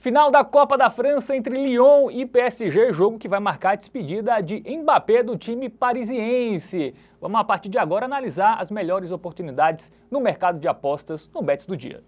Final da Copa da França entre Lyon e PSG, jogo que vai marcar a despedida de Mbappé do time parisiense. Vamos, a partir de agora, analisar as melhores oportunidades no mercado de apostas no Bets do Dia.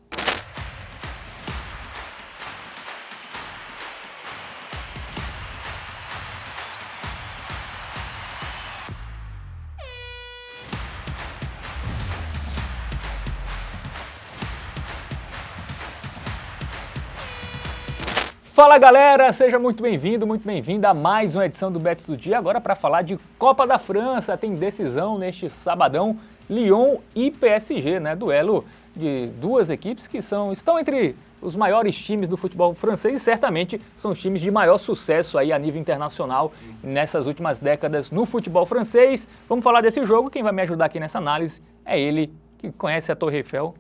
Fala galera, seja muito bem-vindo, muito bem-vinda a mais uma edição do Bets do Dia. Agora para falar de Copa da França, tem decisão neste sabadão, Lyon e PSG, né? Duelo de duas equipes que estão entre os maiores times do futebol francês e certamente são os times de maior sucesso aí a nível internacional nessas últimas décadas no futebol francês. Vamos falar desse jogo, quem vai me ajudar aqui nessa análise é ele, que conhece a Torre Eiffel.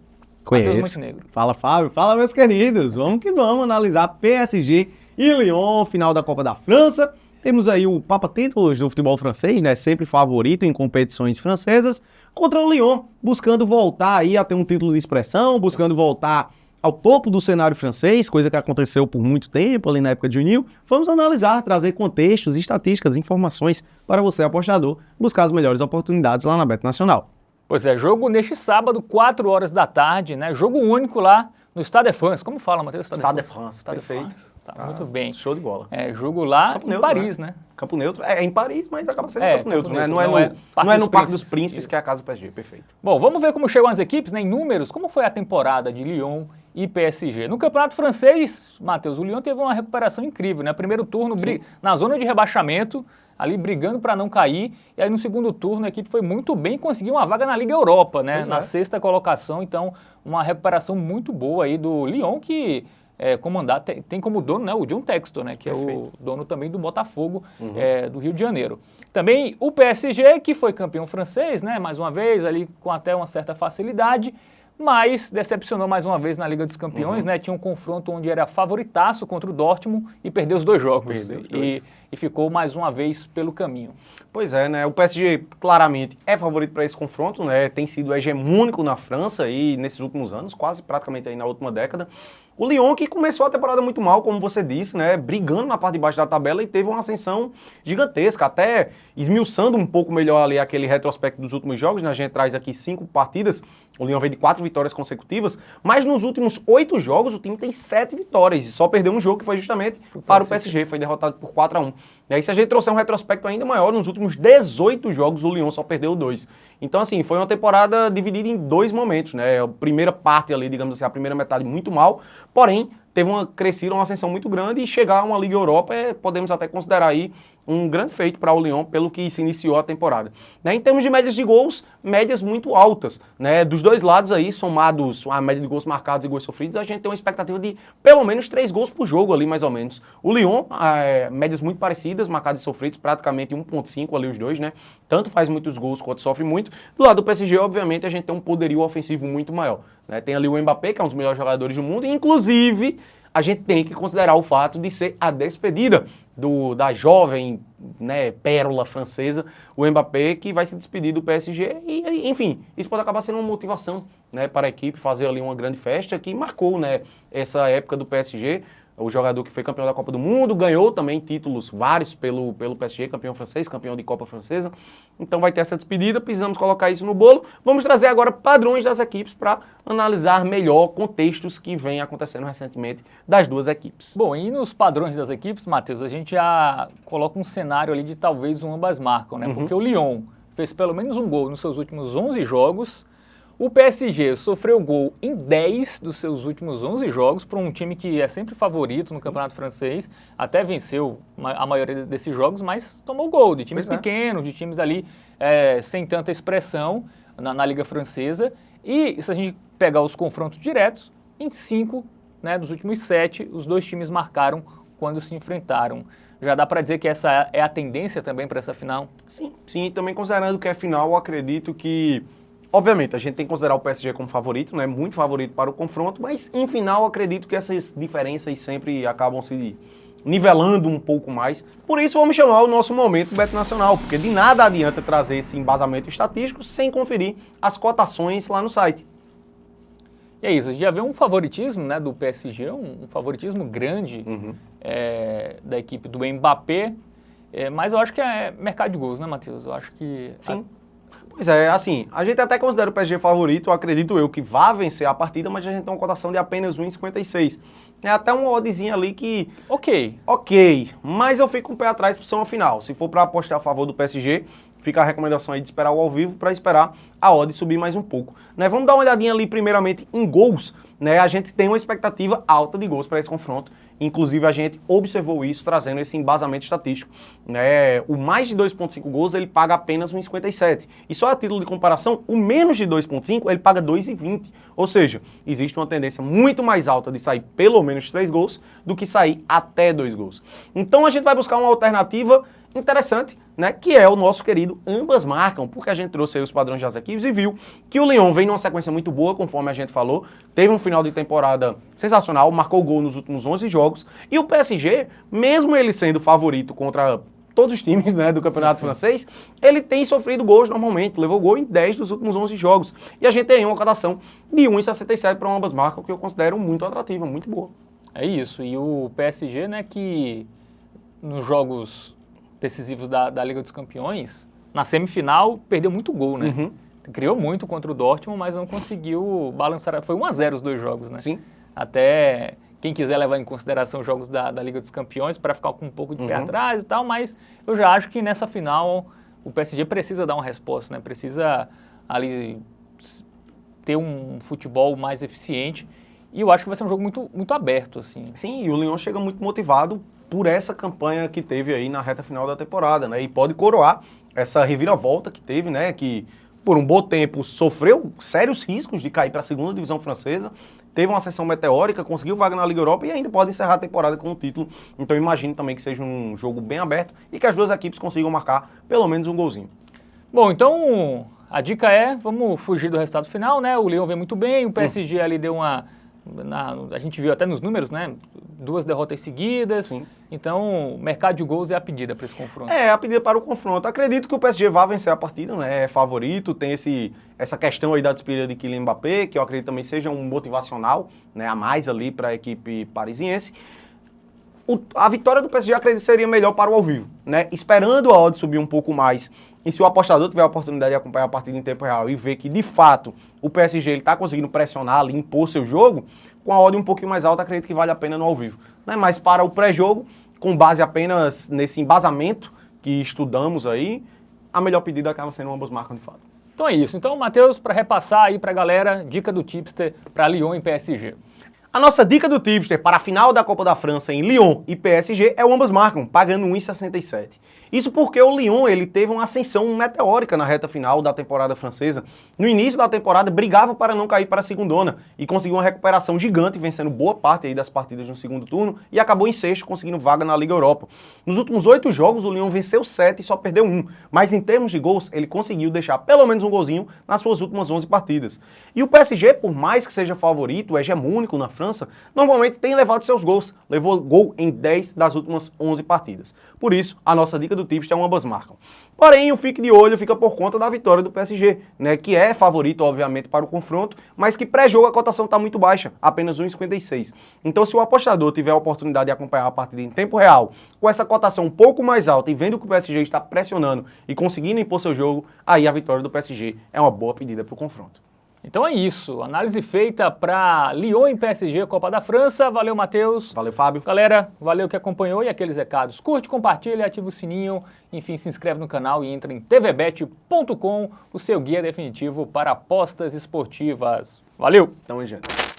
Conheço. Fala, Fábio. Fala, meus queridos. Vamos que vamos analisar PSG e Lyon, final da Copa da França. Temos aí o Papa Títulos do futebol francês, né? Sempre favorito em competições francesas, contra o Lyon, buscando voltar aí a ter um título de expressão, buscando voltar ao topo do cenário francês, coisa que aconteceu por muito tempo ali na época de Juninho. Vamos analisar, trazer contextos, estatísticas, informações para você, apostador, buscar as melhores oportunidades lá na Bet Nacional. Pois é, jogo neste sábado, 4 horas da tarde, né? Jogo único lá no Stade de France. Como fala, Matheus? Stade de France, perfeito. Tá muito bem. Show de bola. É, jogo lá Campo em neutro, Paris, né? Campo Neutro. É em Paris, mas acaba sendo Campo Neutro, né? Não é no Parque dos Príncipes, que é a casa do PSG. Perfeito. Bom, vamos ver como chegam as equipes, né? Em números, como foi a temporada de Lyon e PSG. No Campeonato Francês, Matheus, o Lyon teve uma recuperação incrível, né? Primeiro turno, na zona de rebaixamento, ali brigando para não cair, e aí no segundo turno a equipe foi muito bem e conseguiu uma vaga na Liga Europa, né? Na sexta colocação, então uma recuperação muito boa aí do Lyon, que tem como dono, né, o John Textor, né, que é o dono também do Botafogo do Rio de Janeiro. Também o PSG, que foi campeão francês, né, mais uma vez, ali com até uma certa facilidade, mas decepcionou mais uma vez na Liga dos Campeões, né? Tinha um confronto onde era favoritaço contra o Dortmund e perdeu os dois jogos. E ficou mais uma vez pelo caminho. Pois é, né? O PSG claramente é favorito para esse confronto, né? Tem sido hegemônico na França e nesses últimos anos, quase praticamente aí na última década. O Lyon, que começou a temporada muito mal, como você disse, né? Brigando na parte de baixo da tabela e teve uma ascensão gigantesca, até esmiuçando um pouco melhor ali aquele retrospecto dos últimos jogos, né? A gente traz aqui 5 partidas, o Lyon veio de 4 vitórias consecutivas, mas nos últimos 8 jogos o time tem 7 vitórias e só perdeu um jogo que foi justamente para o PSG, foi derrotado por 4-1. E aí se a gente trouxer um retrospecto ainda maior, nos últimos 18 jogos o Lyon só perdeu 2. Então assim, foi uma temporada dividida em 2 momentos, né? A primeira parte ali, digamos assim, a primeira metade muito mal, porém teve uma ascensão muito grande e chegar a uma Liga Europa podemos até considerar aí um grande feito para o Lyon pelo que se iniciou a temporada. Né? Em termos de médias de gols, médias muito altas, né? Dos dois lados aí, somados a média de gols marcados e gols sofridos, a gente tem uma expectativa de pelo menos 3 gols por jogo ali, mais ou menos. O Lyon, médias muito parecidas, marcados e sofridos, praticamente 1.5 ali os dois, né? Tanto faz muitos gols quanto sofre muito. Do lado do PSG, obviamente, a gente tem um poderio ofensivo muito maior. Né? Tem ali o Mbappé, que é um dos melhores jogadores do mundo, e inclusive a gente tem que considerar o fato de ser a despedida da jovem, né, pérola francesa, o Mbappé, que vai se despedir do PSG e, enfim, isso pode acabar sendo uma motivação, né, para a equipe fazer ali uma grande festa que marcou, né, essa época do PSG. O jogador que foi campeão da Copa do Mundo, ganhou também títulos vários pelo PSG, campeão francês, campeão de Copa Francesa. Então vai ter essa despedida, precisamos colocar isso no bolo. Vamos trazer agora padrões das equipes para analisar melhor contextos que vêm acontecendo recentemente das duas equipes. Bom, e nos padrões das equipes, Matheus, a gente já coloca um cenário ali de talvez ambas marcam, né? Porque o Lyon fez pelo menos um gol nos seus últimos 11 jogos. O PSG sofreu gol em 10 dos seus últimos 11 jogos para um time que é sempre favorito no Campeonato Francês, até venceu a maioria desses jogos, mas tomou gol de times pequenos, de times ali sem tanta expressão na Liga Francesa. E se a gente pegar os confrontos diretos, em 5, né, dos últimos 7, os dois times marcaram quando se enfrentaram. Já dá para dizer que essa é a tendência também para essa final? Sim, também considerando que é final, eu acredito que obviamente, a gente tem que considerar o PSG como favorito, né? Muito favorito para o confronto, mas em final acredito que essas diferenças sempre acabam se nivelando um pouco mais. Por isso vamos chamar o nosso momento Bet Nacional, porque de nada adianta trazer esse embasamento estatístico sem conferir as cotações lá no site. E é isso, a gente já vê um favoritismo, né, do PSG, um favoritismo grande da equipe do Mbappé, mas eu acho que é mercado de gols, né, Matheus? Eu acho que... Sim. Pois é, assim, a gente até considera o PSG favorito, acredito eu que vá vencer a partida, mas a gente tem uma cotação de apenas 1,56. É até uma oddzinha ali que... Ok, mas eu fico com o pé atrás para a final. Se for para apostar a favor do PSG, fica a recomendação aí de esperar o ao vivo para esperar a odd subir mais um pouco. Né, vamos dar uma olhadinha ali primeiramente em gols. Né, a gente tem uma expectativa alta de gols para esse confronto. Inclusive, a gente observou isso trazendo esse embasamento estatístico. Né? O mais de 2,5 gols, ele paga apenas 1,57. E só a título de comparação, o menos de 2,5, ele paga 2,20. Ou seja, existe uma tendência muito mais alta de sair pelo menos 3 gols do que sair até 2 gols. Então, a gente vai buscar uma alternativa interessante, né, que é o nosso querido ambas marcam, porque a gente trouxe aí os padrões das equipes e viu que o Lyon vem numa sequência muito boa, conforme a gente falou, teve um final de temporada sensacional, marcou gol nos últimos 11 jogos, e o PSG, mesmo ele sendo favorito contra todos os times, né, do campeonato francês, ele tem sofrido gols normalmente, levou gol em 10 dos últimos 11 jogos, e a gente tem uma cotação de 1,67 para ambas marcas, que eu considero muito atrativa, muito boa. É isso, e o PSG, né, que nos jogos decisivos da Liga dos Campeões, na semifinal perdeu muito gol, né? Uhum. Criou muito contra o Dortmund, mas não conseguiu balançar. Foi 1-0 os dois jogos, né? Sim. Até quem quiser levar em consideração os jogos da Liga dos Campeões para ficar com um pouco de pé atrás e tal, mas eu já acho que nessa final o PSG precisa dar uma resposta, né? Precisa ali ter um futebol mais eficiente e eu acho que vai ser um jogo muito aberto, assim. Sim, e o Lyon chega muito motivado por essa campanha que teve aí na reta final da temporada, né? E pode coroar essa reviravolta que teve, né? Que por um bom tempo sofreu sérios riscos de cair para a segunda divisão francesa, teve uma ascensão meteórica, conseguiu vaga na Liga Europa e ainda pode encerrar a temporada com o título. Então imagino também que seja um jogo bem aberto e que as duas equipes consigam marcar pelo menos um golzinho. Bom, então a dica é, vamos fugir do resultado final, né? O Lyon vem muito bem, o PSG ali deu uma... a gente viu até nos números, né? 2 derrotas seguidas. Sim. Então, mercado de gols é a pedida para esse confronto. É, a pedida para o confronto. Acredito que o PSG vai vencer a partida, né? É favorito, tem essa questão aí da despedida de Kylian Mbappé, que eu acredito também seja um motivacional, né, a mais ali para a equipe parisiense. A vitória do PSG acredito seria melhor para o ao vivo, né? Esperando a odd subir um pouco mais. E se o apostador tiver a oportunidade de acompanhar a partida em tempo real e ver que, de fato, o PSG está conseguindo pressionar ali, impor seu jogo, com a odd um pouquinho mais alta, acredito que vale a pena no ao vivo. Né? Mas para o pré-jogo, com base apenas nesse embasamento que estudamos aí, a melhor pedida acaba sendo ambas marcam de fato. Então é isso. Então, Matheus, para repassar aí para a galera, dica do tipster para Lyon e PSG. A nossa dica do tipster para a final da Copa da França em Lyon e PSG é o ambas marcam, pagando 1,67. Isso porque o Lyon ele teve uma ascensão meteórica na reta final da temporada francesa. No início da temporada, brigava para não cair para a segundona e conseguiu uma recuperação gigante, vencendo boa parte aí das partidas no segundo turno e acabou em sexto, conseguindo vaga na Liga Europa. Nos últimos 8 jogos, o Lyon venceu 7 e só perdeu 1, mas em termos de gols, ele conseguiu deixar pelo menos um golzinho nas suas últimas 11 partidas. E o PSG, por mais que seja favorito, hegemônico na França, normalmente tem levado seus gols. Levou gol em 10 das últimas 11 partidas. Por isso, a nossa dica do tipster é um ambas marcam. Porém, o fique de olho fica por conta da vitória do PSG, né, que é favorito, obviamente, para o confronto, mas que pré-jogo a cotação está muito baixa, apenas 1,56. Então, se o apostador tiver a oportunidade de acompanhar a partida em tempo real, com essa cotação um pouco mais alta e vendo que o PSG está pressionando e conseguindo impor seu jogo, aí a vitória do PSG é uma boa pedida para o confronto. Então é isso, análise feita para Lyon e PSG, Copa da França. Valeu, Matheus. Valeu, Fábio. Galera, valeu que acompanhou e aqueles recados. Curte, compartilha, ativa o sininho, enfim, se inscreve no canal e entra em tvbet.com, o seu guia definitivo para apostas esportivas. Valeu! Tamo junto.